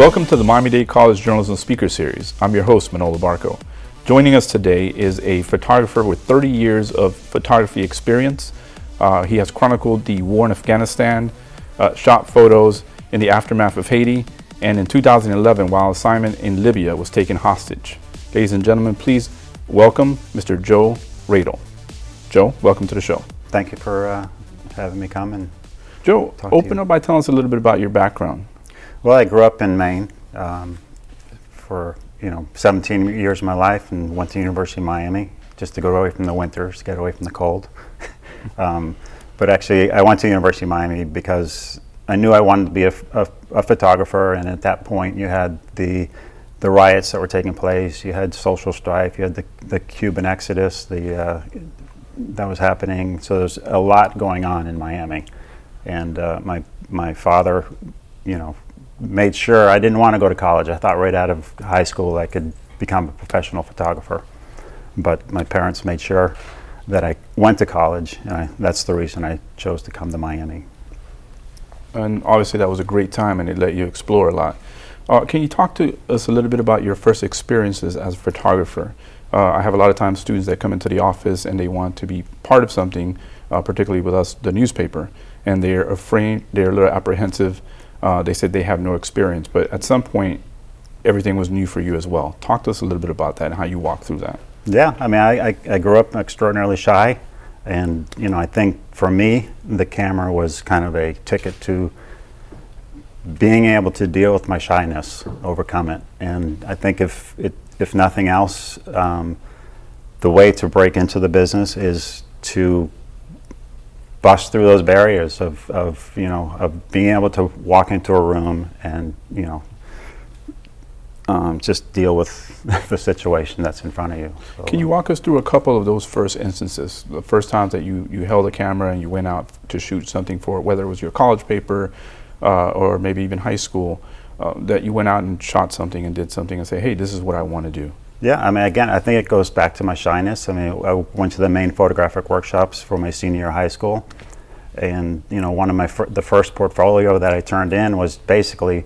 Welcome to the Miami-Dade College Journalism Speaker Series. I'm your host, Manolo Barco. Joining us today is a photographer with 30 years of photography experience. He has chronicled the war in Afghanistan, shot photos in the aftermath of Haiti, and in 2011, while assignment in Libya was taken hostage. Ladies and gentlemen, please welcome Mr. Joe Raedle. Joe, welcome to the show. Thank you for having me come and Joe, open up by telling us a little bit about your background. Well, I grew up in Maine for 17 years of my life, and went to University of Miami just to go away from the winters, to get away from the cold. But actually, I went to University of Miami because I knew I wanted to be a photographer, and at that point, you had the riots that were taking place, you had social strife, you had the Cuban exodus, that was happening. So there's a lot going on in Miami, and my father, made sure I didn't want to go to college. I thought right out of high school I could become a professional photographer, but my parents made sure that I went to college, and that's the reason I chose to come to Miami. And obviously that was a great time, and it let you explore a lot. Can you talk to us a little bit about your first experiences as a photographer? I have a lot of times students that come into the office and they want to be part of something, particularly with us, the newspaper, and they're afraid, they're a little apprehensive. They said they have no experience, but at some point, everything was new for you as well. Talk to us a little bit about that and how you walked through that. Yeah, I mean, I grew up extraordinarily shy, and I think for me, the camera was kind of a ticket to being able to deal with my shyness, overcome it. And I think if nothing else, the way to break into the business is to bust through those barriers of being able to walk into a room and just deal with the situation that's in front of you. So, can you walk us through a couple of those first instances, the first times that you held a camera and you went out to shoot something for, whether it was your college paper or maybe even high school, that you went out and shot something and did something and say, hey, this is what I want to do? Yeah, I mean, again, I think it goes back to my shyness. I mean, I went to the main photographic workshops for my senior year of high school, and one of the first portfolio that I turned in was basically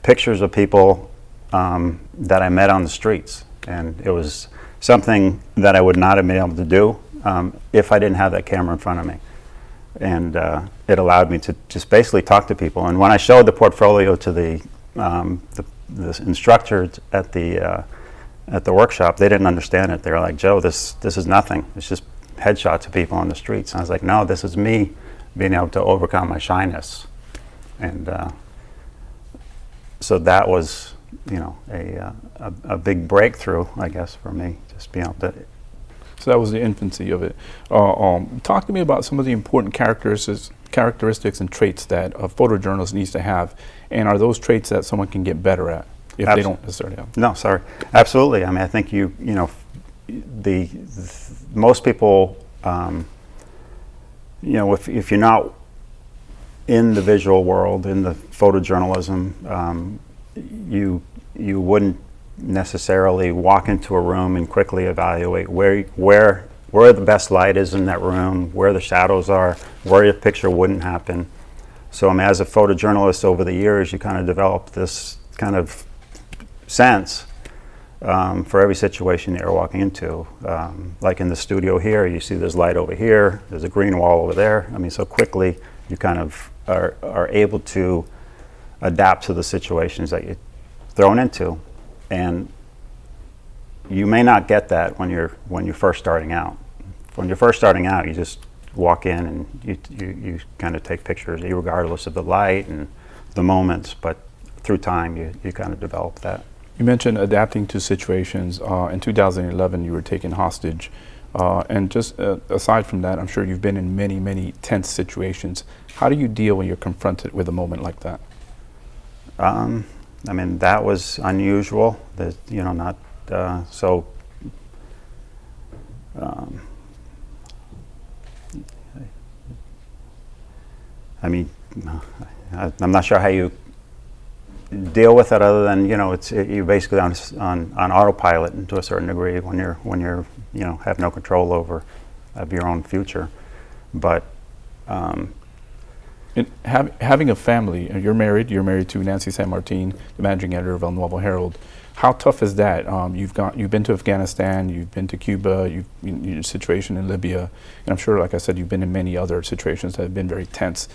pictures of people that I met on the streets, and it was something that I would not have been able to do if I didn't have that camera in front of me, and it allowed me to just basically talk to people. And when I showed the portfolio to the instructor at the workshop, they didn't understand it. They were like, Joe, this is nothing. It's just headshots of people on the streets. And I was like, no, this is me being able to overcome my shyness. And so that was, a big breakthrough, I guess, for me, just being able to. So that was the infancy of it. Talk to me about some of the important characteristics and traits that a photojournalist needs to have, and are those traits that someone can get better at? If they don't necessarily have. No, sorry. Absolutely. I mean, I think most people, if you're not in the visual world, in the photojournalism, you wouldn't necessarily walk into a room and quickly evaluate where the best light is in that room, where the shadows are, where your picture wouldn't happen. So, I mean, as a photojournalist over the years, you kind of develop this kind of sense for every situation that you're walking into. Like in the studio here, you see there's light over here, there's a green wall over there. I mean, so quickly you kind of are able to adapt to the situations that you're thrown into, and you may not get that when you're first starting out. When you're first starting out, you just walk in and you kind of take pictures, regardless of the light and the moments. But through time, you kind of develop that. You mentioned adapting to situations. In 2011, you were taken hostage. And just aside from that, I'm sure you've been in many, many tense situations. How do you deal when you're confronted with a moment like that? I mean, that was unusual. I mean, I'm not sure how you deal with it other than you're basically on autopilot to a certain degree when you're have no control over of your own future. But And having a family, and you're married to Nancy San Martin, the managing editor of El Nuevo Herald. How tough is that? You've been to Afghanistan, you've been to Cuba, your situation in Libya, and I'm sure, like I said, you've been in many other situations that have been very tense.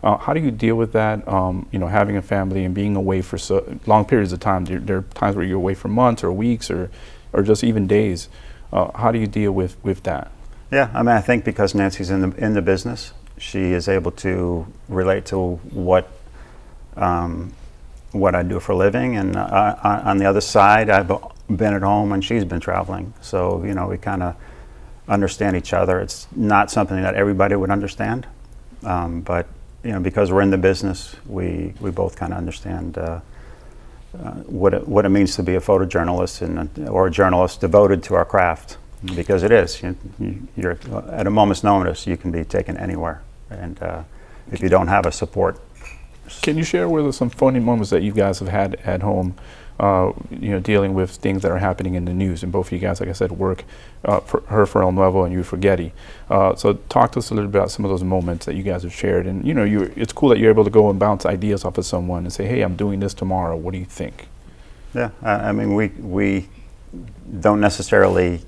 How do you deal with that? Having a family and being away for so long periods of time. There are times where you're away for months or weeks or just even days. How do you deal with that? Yeah, I mean, I think because Nancy's in the business, she is able to relate to what I do for a living, and on the other side, I've been at home and she's been traveling. So we kind of understand each other. It's not something that everybody would understand, but because we're in the business, we both kind of understand what it means to be a photojournalist or a journalist devoted to our craft, because it is. You're at a moment's notice, you can be taken anywhere, and if you don't have a support. Can you share with us some funny moments that you guys have had at home, dealing with things that are happening in the news? And both of you guys, like I said, work for El Nuevo and you for Getty. So talk to us a little bit about some of those moments that you guys have shared. And it's cool that you're able to go and bounce ideas off of someone and say, hey, I'm doing this tomorrow. What do you think? Yeah, I mean, we don't necessarily,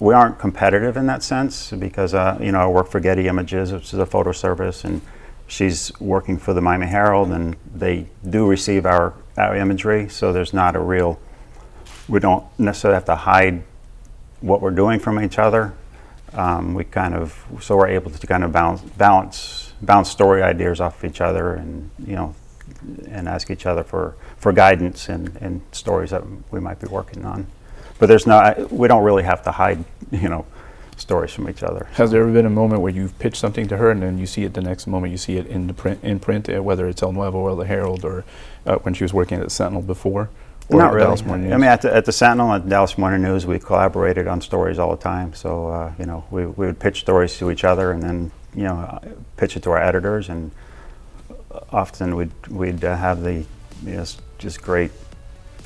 we aren't competitive in that sense, because I work for Getty Images, which is a photo service, and she's working for the Miami Herald, and they do receive our imagery, so there's not a real, we don't necessarily have to hide what we're doing from each other. So we're able to kind of bounce story ideas off each other, and and ask each other for guidance and stories that we might be working on. But we don't really have to hide, stories from each other. Has there ever been a moment where you've pitched something to her and then you see it the next moment, you see it in print, whether it's El Nuevo or the Herald, or when she was working at the Sentinel before? Or Not really. Dallas Morning News? I mean, at the Sentinel and Dallas Morning News, we collaborated on stories all the time. So we would pitch stories to each other and then pitch it to our editors, and often we'd have the just great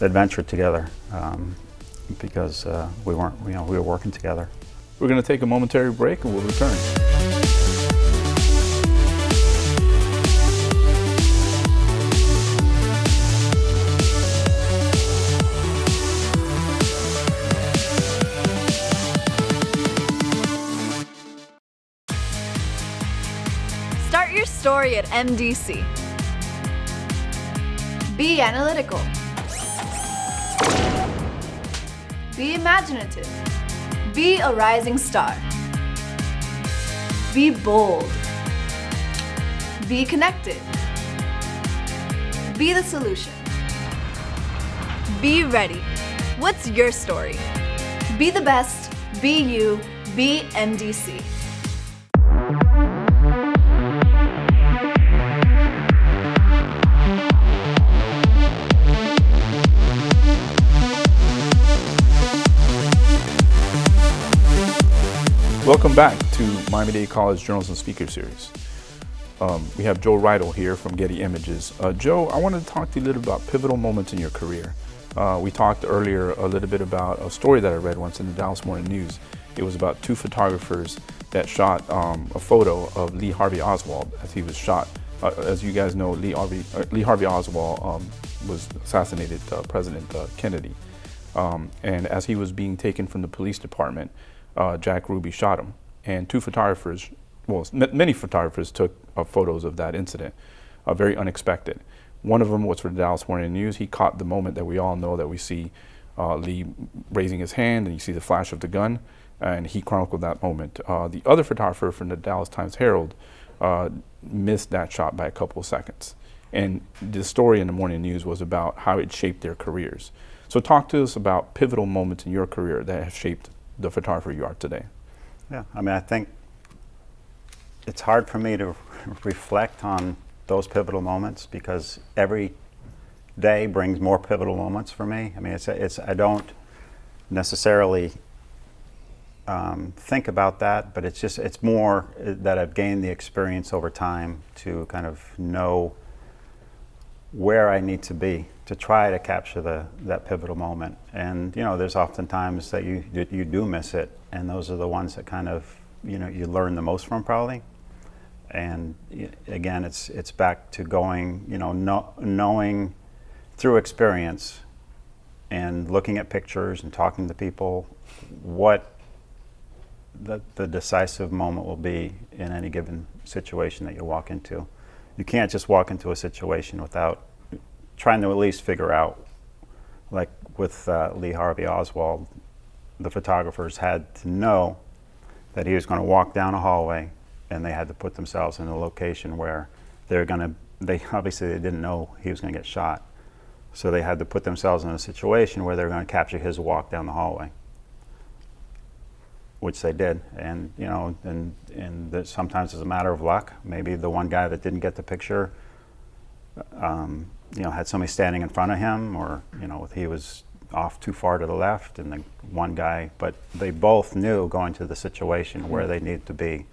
adventure together, because we were working together. We're going to take a momentary break and we'll return. Start your story at MDC. Be analytical. Be imaginative. Be a rising star. Be bold. Be connected. Be the solution. Be ready. What's your story? Be the best. Be you. Be MDC. Welcome back to Miami-Dade College Journalism Speaker Series. We have Joe Raedle here from Getty Images. Joe, I wanted to talk to you a little about pivotal moments in your career. We talked earlier a little bit about a story that I read once in the Dallas Morning News. It was about two photographers that shot a photo of Lee Harvey Oswald as he was shot. As you guys know, Lee Harvey Oswald was assassinated President Kennedy. And as he was being taken from the police department, Jack Ruby shot him. And two photographers, many photographers took photos of that incident, very unexpected. One of them was for the Dallas Morning News. He caught the moment that we all know, that we see Lee raising his hand and you see the flash of the gun, and he chronicled that moment. The other photographer from the Dallas Times-Herald missed that shot by a couple of seconds. And the story in the Morning News was about how it shaped their careers. So talk to us about pivotal moments in your career that have shaped the photographer you are today. Yeah, I mean, I think it's hard for me to reflect on those pivotal moments, because every day brings more pivotal moments for me. I mean, I don't necessarily think about that, but it's more that I've gained the experience over time to kind of know where I need to be to try to capture that pivotal moment. And there's often times that you do miss it, and those are the ones that kind of you learn the most from, probably. And again, it's back to going, knowing through experience and looking at pictures and talking to people what the decisive moment will be in any given situation that you walk into. You can't just walk into a situation without trying to at least figure out, like with Lee Harvey Oswald, the photographers had to know that he was going to walk down a hallway, and they had to put themselves in a location where they obviously they didn't know he was going to get shot. So they had to put themselves in a situation where they were going to capture his walk down the hallway, which they did. And sometimes it's a matter of luck. Maybe the one guy that didn't get the picture, had somebody standing in front of him, or he was off too far to the left, and the one guy. But they both knew going to the situation where they needed to be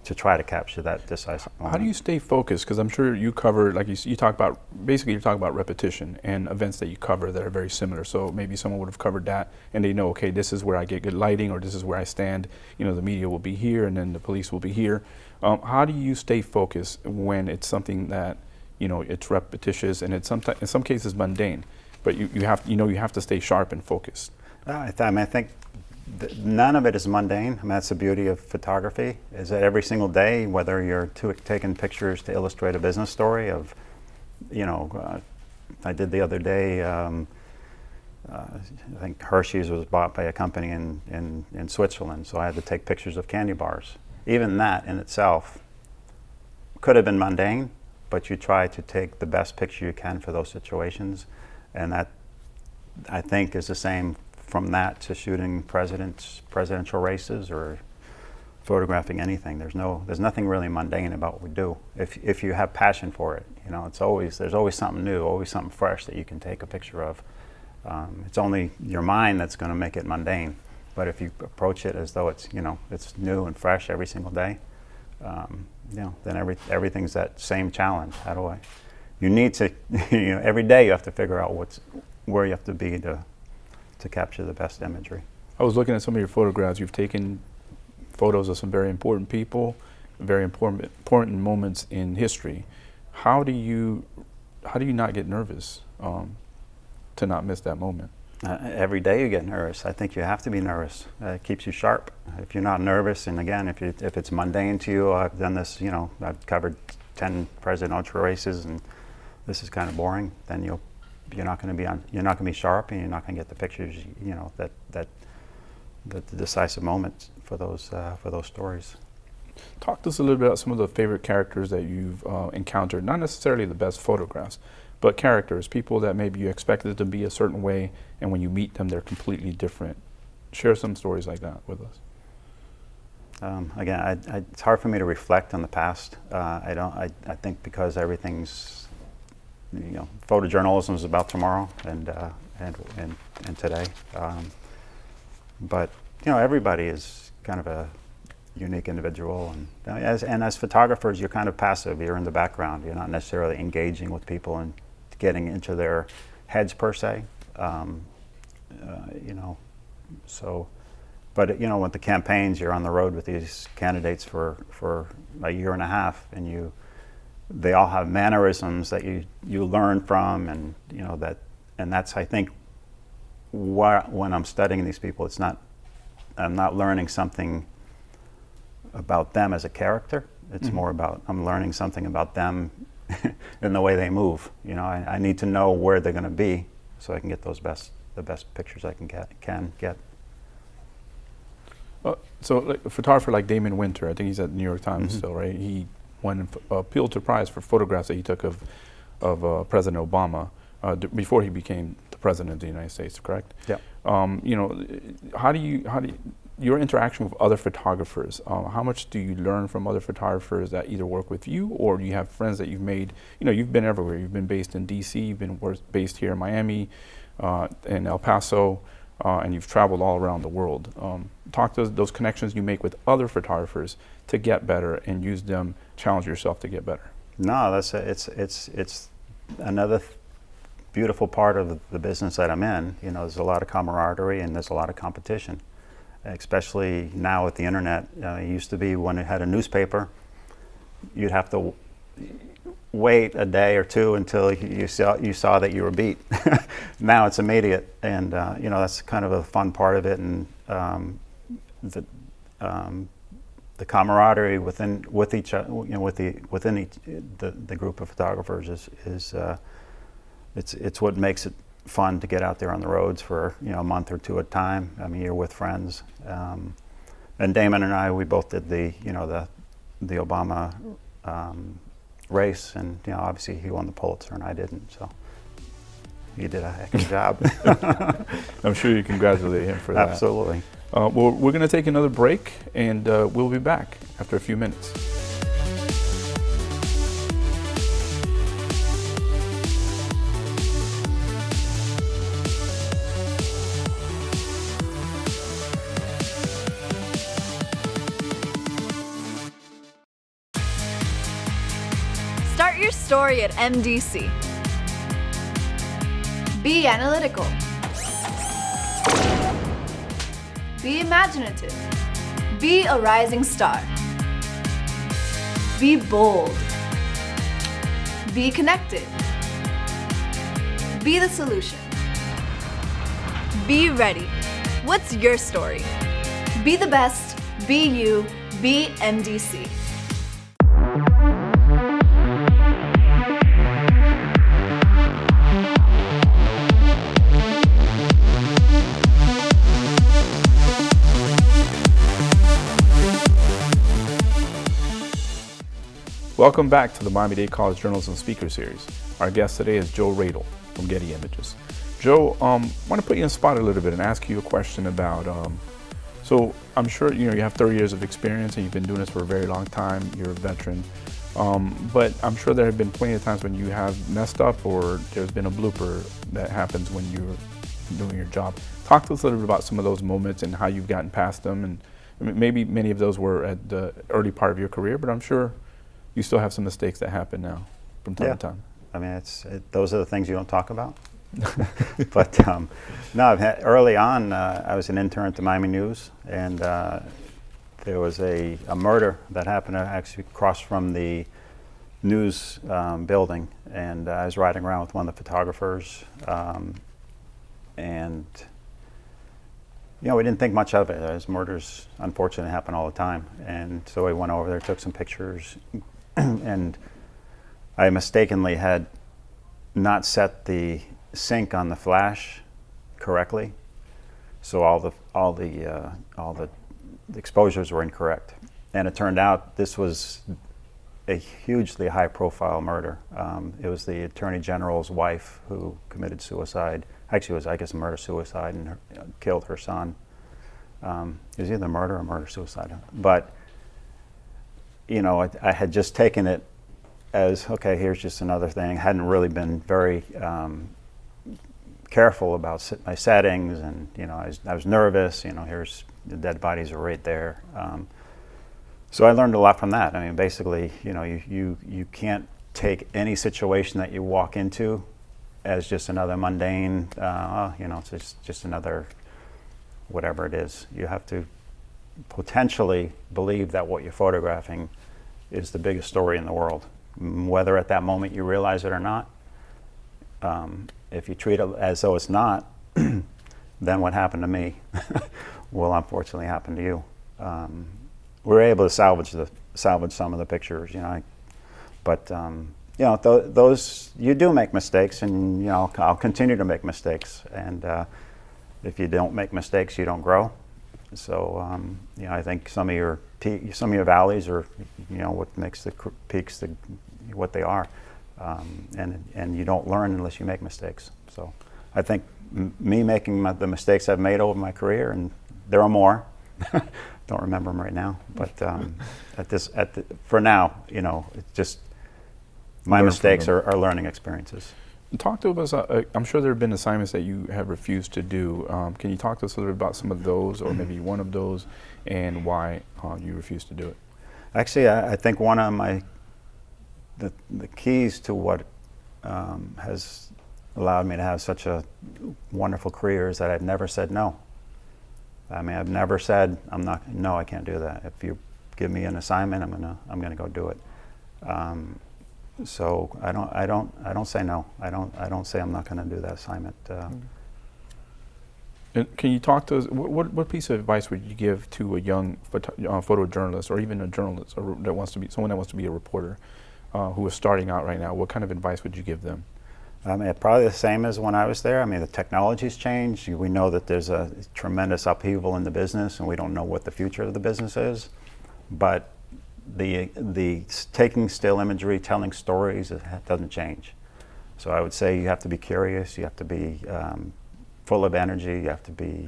to try to capture that decisive moment. How do you stay focused? Because I'm sure you cover, like you talk about, basically you're talking about repetition and events that you cover that are very similar. So maybe someone would have covered that and they know, okay, this is where I get good lighting, or this is where I stand. The media will be here and then the police will be here. How do you stay focused when it's something that, it's repetitious and it's in some cases mundane, but you have to stay sharp and focused? I think none of it is mundane. That's the beauty of photography, is that every single day, whether you're taking pictures to illustrate a business story of, I did the other day, I think Hershey's was bought by a company in Switzerland, so I had to take pictures of candy bars. Even that in itself could have been mundane, but you try to take the best picture you can for those situations, and that, I think, is the same from that to shooting presidential races or photographing anything. There's nothing really mundane about what we do. If you have passion for it, there's always something new, always something fresh that you can take a picture of. It's only your mind that's going to make it mundane. But if you approach it as though it's it's new and fresh every single day, then everything's that same challenge. You need to every day you have to figure out where you have to be to capture the best imagery. I was looking at some of your photographs. You've taken photos of some very important people, very important moments in history. How do you not get nervous to not miss that moment? Every day you get nervous. I think you have to be nervous. It keeps you sharp. If you're not nervous, and again, if it's mundane to you, I've done this. I've covered 10 presidential races, and this is kind of boring. Then you're not going to be sharp, and you're not going to get the pictures. The decisive moments for those stories. Talk to us a little bit about some of the favorite characters that you've encountered. Not necessarily the best photographs, but characters, people that maybe you expected to be a certain way, and when you meet them, they're completely different. Share some stories like that with us. Again, it's hard for me to reflect on the past. I think because everything's, photojournalism is about tomorrow and today. But everybody is kind of a unique individual, and as photographers, you're kind of passive. You're in the background. You're not necessarily engaging with people and getting into their heads per se. So, but with the campaigns, you're on the road with these candidates for a year and a half, and they all have mannerisms that you learn from, and that's, I think, when I'm studying these people, I'm not learning something about them as a character. It's more about I'm learning something about them in the way they move. I need to know where they're going to be so I can get the best pictures I can get. So like a photographer like Damon Winter, I think he's at the New York Times still, right? He won a Pulitzer Prize for photographs that he took of President Obama before he became the president of the United States, correct? Yeah. How do you your interaction with other photographers? How much do you learn from other photographers that either work with you, or do you have friends that you've made? You've been everywhere. You've been based in DC. You've been based here in Miami, in El Paso, and you've traveled all around the world. Talk to those connections you make with other photographers to get better, and use them, challenge yourself to get better. No, it's another beautiful part of the business that I'm in. There's a lot of camaraderie and there's a lot of competition, especially now with the internet. It used to be when it had a newspaper, you'd have to wait a day or two until you saw that you were beat. Now it's immediate, and you know, that's kind of a fun part of it, and the camaraderie within the group of photographers is it's what makes it fun to get out there on the roads for, you know, a month or two at a time. I mean, you're with friends, and Damon and I, we both did the Obama race, and you know, obviously he won the Pulitzer and I didn't, so he did a heck of a job. I'm sure you congratulate him for that. Absolutely. Well, we're going to take another break, and we'll be back after a few minutes. Start your story at MDC. Be analytical. Be imaginative. Be a rising star. Be bold. Be connected. Be the solution. Be ready. What's your story? Be the best. Be you. Be MDC. Welcome back to the Miami-Dade College Journalism Speaker Series. Our guest today is Joe Raedle from Getty Images. Joe, I want to put you on the spot a little bit and ask you a question about, so I'm sure you have 30 years of experience and you've been doing this for a very long time, you're a veteran, but I'm sure there have been plenty of times when you have messed up or there's been a blooper that happens when you're doing your job. Talk to us a little bit about some of those moments and how you've gotten past them, and maybe many of those were at the early part of your career, but I'm sure you still have some mistakes that happen now from time to time. I mean, those are the things you don't talk about. But no, early on, I was an intern at the Miami News, and there was a murder that happened actually across from the news building, and I was riding around with one of the photographers, and you know, we didn't think much of it. As murders, unfortunately, happen all the time, and so we went over there, took some pictures, and I mistakenly had not set the sync on the flash correctly, so all the exposures were incorrect, and it turned out this was a hugely high-profile murder. It was the Attorney General's wife who committed suicide. Actually, it was, I guess, a murder-suicide, and killed her son. It was either murder or murder-suicide, but you know, I had just taken it as, okay, here's just another thing. Hadn't really been very careful about my settings, and you know, I was nervous. You know, here's the dead bodies are right there. So I learned a lot from that. I mean, basically, you know, you can't take any situation that you walk into as just another mundane, you know, it's just another whatever it is. You have to potentially believe that what you're photographing is the biggest story in the world, whether at that moment you realize it or not. If you treat it as though it's not, then what happened to me will unfortunately happen to you. We were able to salvage some of the pictures, you know, but you know, those you do make mistakes, and you know, I'll continue to make mistakes, and if you don't make mistakes, you don't grow. So you know, I think some of your valleys are, you know, what makes the peaks what they are, and you don't learn unless you make mistakes. So I think me making the mistakes I've made over my career, and there are more. Don't remember them right now, but for now, you know, it's just my mistakes are learning experiences. Talk to us. I'm sure there have been assignments that you have refused to do. Can you talk to us a little bit about some of those, or maybe one of those, and why you refused to do it? Actually, I think one of the keys to what has allowed me to have such a wonderful career is that I've never said no. I mean, I've never said no, I can't do that. If you give me an assignment, I'm gonna go do it. So I don't say no. I don't say I'm not going to do that assignment. And can you talk to us? What piece of advice would you give to a young photojournalist, or even a journalist, or that wants to be someone that wants to be a reporter, who is starting out right now? What kind of advice would you give them? Probably the same as when I was there. I mean, the technology's changed. We know that there's a tremendous upheaval in the business, and we don't know what the future of the business is. But the taking still imagery, telling stories, it doesn't change. So I would say you have to be curious. You have to be full of energy. You have to be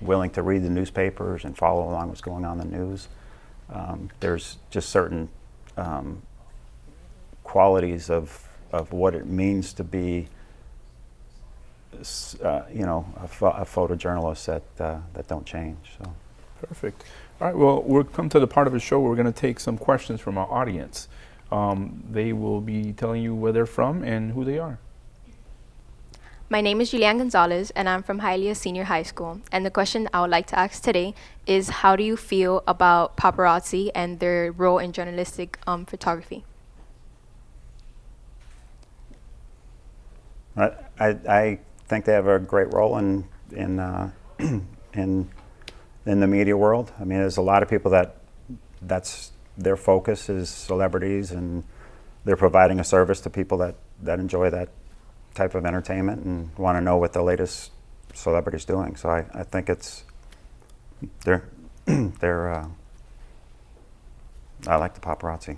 willing to read the newspapers and follow along what's going on in the news. There's just certain qualities of what it means to be, a photojournalist that don't change. So. Perfect. All right. Well, we'll come to the part of the show where we're going to take some questions from our audience. They will be telling you where they're from and who they are. My name is Julian Gonzalez, and I'm from Hialeah Senior High School. And the question I would like to ask today is, how do you feel about paparazzi and their role in journalistic photography? I think they have a great role in the media world. I mean, there's a lot of people that's their focus is celebrities, and they're providing a service to people that enjoy that type of entertainment and want to know what the latest celebrity's doing. So I think they're I like the paparazzi.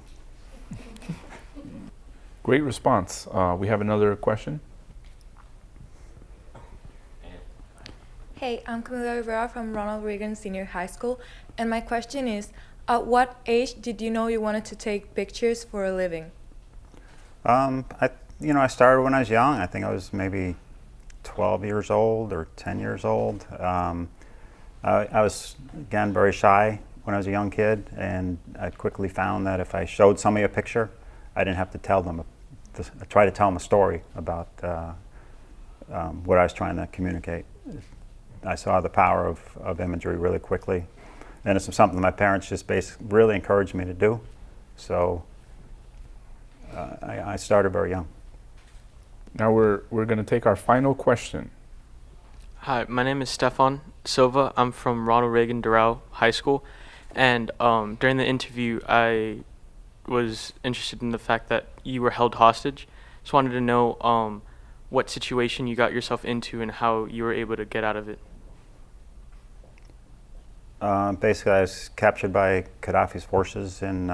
Great response. We have another question. Hey, I'm Camila Rivera from Ronald Reagan Senior High School, and my question is, at what age did you know you wanted to take pictures for a living? I started when I was young. I think I was maybe 12 years old or 10 years old. I was, again, very shy when I was a young kid, and I quickly found that if I showed somebody a picture, I didn't have to tell them, try to tell them a story about what I was trying to communicate. I saw the power of imagery really quickly, and it's something my parents just basically really encouraged me to do. So I started very young. Now we're going to take our final question. Hi, my name is Stefan Silva. I'm from Ronald Reagan Doral High School, and during the interview, I was interested in the fact that you were held hostage. Just wanted to know what situation you got yourself into and how you were able to get out of it. Basically, I was captured by Gaddafi's forces in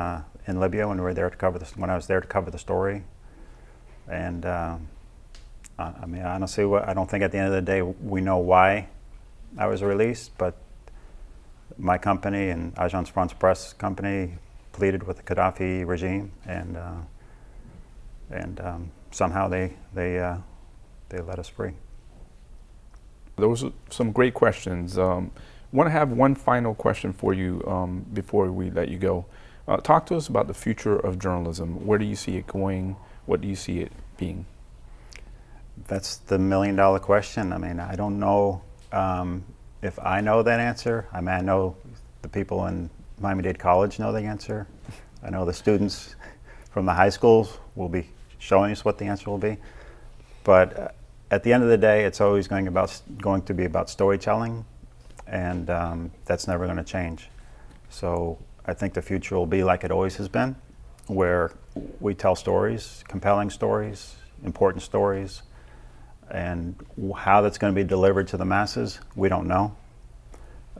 Libya when I was there to cover the story. And I mean, honestly, I don't think at the end of the day we know why I was released, but my company and Agence France Presse company pleaded with the Gaddafi regime, and somehow they let us free. Those are some great questions. Want to have one final question for you before we let you go. Talk to us about the future of journalism. Where do you see it going? What do you see it being? That's the million-dollar question. I mean, I don't know if I know that answer. I mean, I know the people in Miami-Dade College know the answer. I know the students from the high schools will be showing us what the answer will be. But at the end of the day, it's always going to be about storytelling, and that's never going to change. So I think the future will be like it always has been, where we tell stories, compelling stories, important stories, and how that's going to be delivered to the masses, we don't know.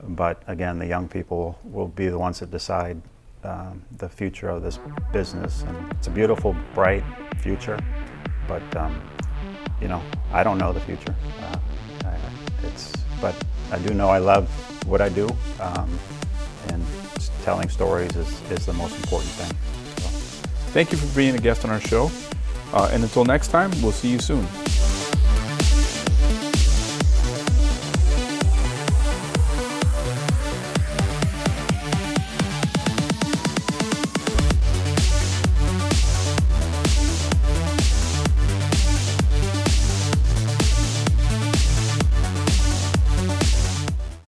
But again, the young people will be the ones that decide the future of this business. And it's a beautiful, bright future, but I don't know the future. But I do know I love what I do, and telling stories is the most important thing. So. Thank you for being a guest on our show. And until next time, we'll see you soon.